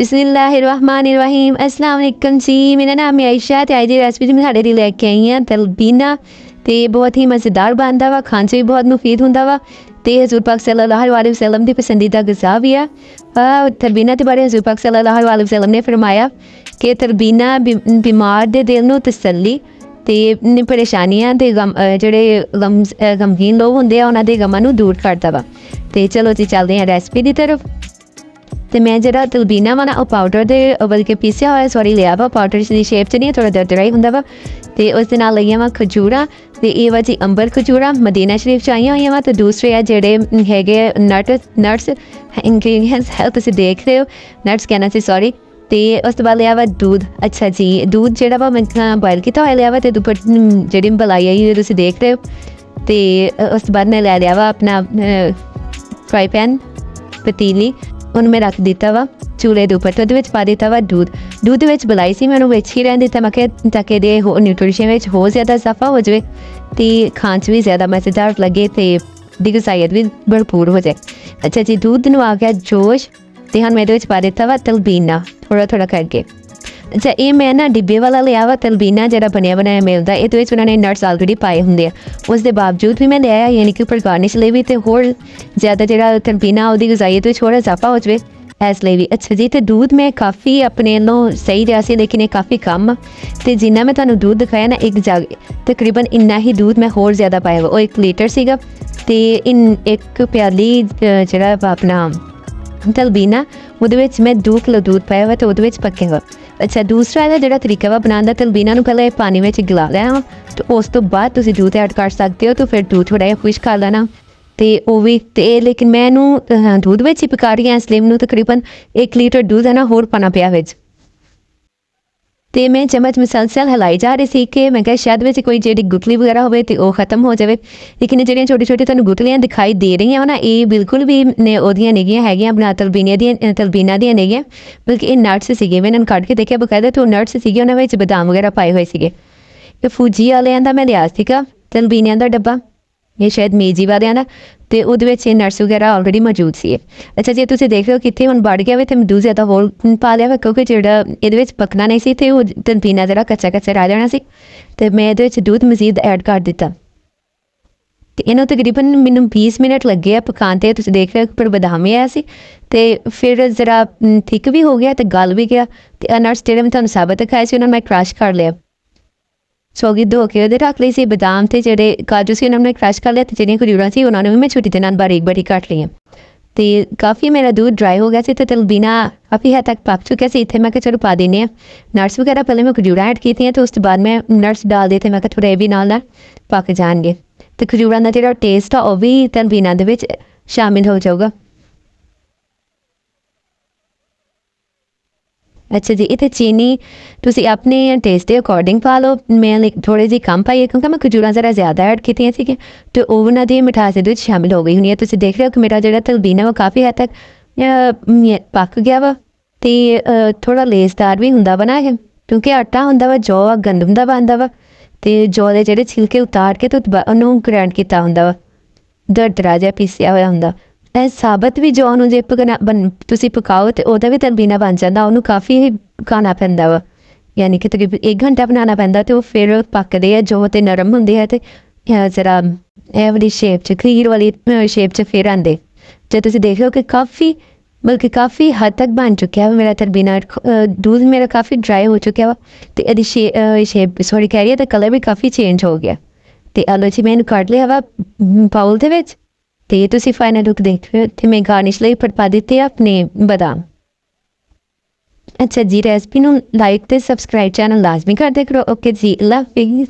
बिस्मिल्लाहिर्रहमानिर्रहीम। अस्सलाम वालेकुम जी, मेरा नाम है आयशा ते अज दी रेसिपी मैं साढ़े लिए लैके आई हाँ तलबीना। तो बहुत ही मज़ेदार बनता वा, खाने च भी बहुत मुफीद होंदा वा ते हजूर पाक सल्लल्लाहु अलैहि वसल्लम की पसंदीदा गज़ा भी है। तलबीना के बारे हजूर पाक सल्लल्लाहु अलैहि वसल्लम ने फरमाया कि तलबीना बीमार दे दिल नूं तसल्ली ते परेशानियां ते गम जेह्ड़े गमगीन लोग होंदे आ उन्हां दे गमां नूं दूर करदा वा। ते चलो जी चलते हैं रेसिपी की तरफ। तो मैं जरा तलबीना वा ना पाउडर दे बल्कि पीसिया होया सॉरी लिया वा, पाउडर की शेप च नहीं, थोड़ा दरदरा ही होंदा वा। तो उस दे नाल लईआं वा खजूरा, तो ये वा जी अंबर खजूरा मदीना शरीफ च आईआं होईआं वा। तो दूसरे आ जेह्ड़े हैगे नट्स इंग्रीडिएंट्स है तुसीं देख रहे हो, नट्स कहना सी सॉरी। तो उस तो बाद लिया वा दूध। अच्छा जी, दूध जेह्ड़ा वा मैं बॉयल किया होया लिया वा, तो उपर जेह्ड़ी मलाई आई तुसीं देख रहे हो। तो उस तो बाद मैं लै लिया वा अपना फ्राई पैन पतीली, उन्हें मैं रख दिता वा चूल्हे के उपर। तो वो पा दिता वा दूध बुलाई सी मैं विच ही रहन दिता, मैं ताकि ये हो न्यूट्रिशन हो ज़्यादा इजाफा हो जाए तो खान च भी ज़्यादा मज़ेदार लगे तो दी गसाइत भी भरपूर हो जाए। अच्छा जी, दूध नूं आ गया जोश, तो हम मैं पा दिता वा तलबीना थोड़ा थोड़ा करके। अच्छा, ये मैं ना डिब्बे वाला लिया वा तलबीना जरा बनया बनाया मिलता, ये उन्होंने नट्स ऑलरेडी पाए होंगे। उसके बावजूद भी मैं लिया, यानी कि उपर गार्निश लिए भी तो होर ज़्यादा जो तलबीना उसकी गजाइत होर इजाफा हो जाए इसलिए भी। अच्छा जी, तो दूध मैं काफ़ी अपने लो सही रहा से, लेकिन ये काफ़ी कम। तो जिन्ना मैं तुम्हें दूध दिखाया ना एक जग तकरीबन इन्ना ही दूध मैं होर ज़्यादा पाया वा, वो 1 लीटर सीगा। तो इन एक प्याली जरा अपना तलबीना वो मैं 2 किलो दूध पाया वा, तो वो पक्के वा। अच्छा, दूसरा है जो तरीका वा बनाने का, तलबीना नूं पहले पानी में गला लेना, तो उस तो बाद तुसीं दूध ऐड कर सकते हो। तो फिर दूध थोड़ा जिहा खुश कर लेना, तो वो भी तो लेकिन मैं दूध में ही पका रही हाँ, इसलिए मैनूं तकरीबन 1 लीटर दूध है ना होर पाना पिया विच। तो मैं चम्मच मुसलसल हिलाई जा रही थी कि मैं शायद वैसे कोई जी गुटली वगैरह हो तो वह खत्म हो जाए। लेकिन जो छोटी छोटी तुहानूं गुटलियां दिखाई दे रही हैं ना, ये बिल्कुल भी ने ओदियां नहीं हैगियां अपना तलबीना दियां नहीं है, बल्कि ये नट्स सीगे। मैं इन्होंने कट के देखा बकायदा, तो नट्स सीगे, उन्होंने बादाम वगैरह पाए हुए सीगे। तो फूजी वालियां दा मैं लिया सीगा तलबीनियां दा डब्बा, ये शायद मेजी वालियां दा, तो वो नट्स वगैरह ऑलरेडी मौजूद सी। अच्छा जी, तुसीं देख रहे हो कितने हुण बढ़ गया वे, तो मैं दूध ज़्यादा होल पा लिया, क्योंकि जो ये पकना नहीं सी, तो तलबीना जरा कच्चा कच्चा रह जाना सी। तो मैं ये दूध मजीद ऐड कर दिता। तो इन्हों तकरीबन मैनूं 20 मिनट लगे पकाने। तुसीं देख रहे हो पर बादाम भी आया सी, तो फिर जरा थिक भी हो गया, तो गल भी गया। तो नट्स जो मैं तुहानूं साबित दिखाए थे उन्होंने मैं क्रश कर लिया, सौगी धो के वो रख ली सी। बादाम तो जोड़े काजू से उन्होंने क्रश कर लिया, तो जो खजूरा से उन्होंने भी मैं छुट्टी के नाल बारीक बारीक कट ली। तो काफ़ी मेरा दूध ड्राई हो गया, तो तलबीना काफ़ी हद तक पक चुका से। इतने मैं चलो पा देने नट्स वगैरह, पहले मैं खजूरा ऐड की थी, तो उस बाद मैं नट्स डाल दिए थे, मैं थोड़ा ये भी नाल पक जाएंगे, तो खजूरा का जो टेस्ट है वह भी तलबीना दे विच शामिल हो जाऊगा। अच्छा जी, इतने चीनी तुसी अपने टेस्ट के अकॉर्डिंग पा लो, मैं थोड़ी जी कम पाई है क्योंकि मैं खजूरा ज़रा ज़्यादा ऐड की थी, तो उन्होंने दी मिठास ये शामिल हो गई होनी है। तुसी देख रहे हो कि मेरा जो तलबीना वो काफ़ी हद तक पक गया वा, तो थोड़ा लेसदार भी होंदा वा ना, क्योंकि आटा होंदा वा जौ गंदम दा बनदा वा, तो जौ के जो छिलके उतार के तो उन्होंने ग्राइंड किया होंदा वा, दरदरा जिहा पीसिया होया होंदा। साबत भी जौ नूं जे तुसी पकाओ तो वह भी तलबीना बन जाता, उन्होंने काफ़ी पकाना पैंदा वा, यानी कि तकरीबन 1 घंटा बनाना पैंदा, तो फिर पकते हैं जो तो नरम होंदे है, तो जरा ए वाली शेप च खीर वाली शेप च फिर आंदे। जो तुसी देख रहे हो कि काफ़ी बल्कि काफ़ी हद तक बन चुका है मेरा तलबीना, दूध मेरा काफ़ी ड्राई हो चुका वा, तो यदि शेप सॉरी कह रही है, तो कलर भी काफ़ी चेंज हो गया। तो आलो जी मैं कट लिया वा बाउल दे विच, तो ये तुसी फाइनल लुक देख रहे हो, तो मैं गार्निश लिए पा दिते अपने बादाम। अच्छा जी, रेसिपी नूं लाइक ते सबसक्राइब चैनल लाजमी कर दे करो। ओके जी, अल्लाह हाफिज़।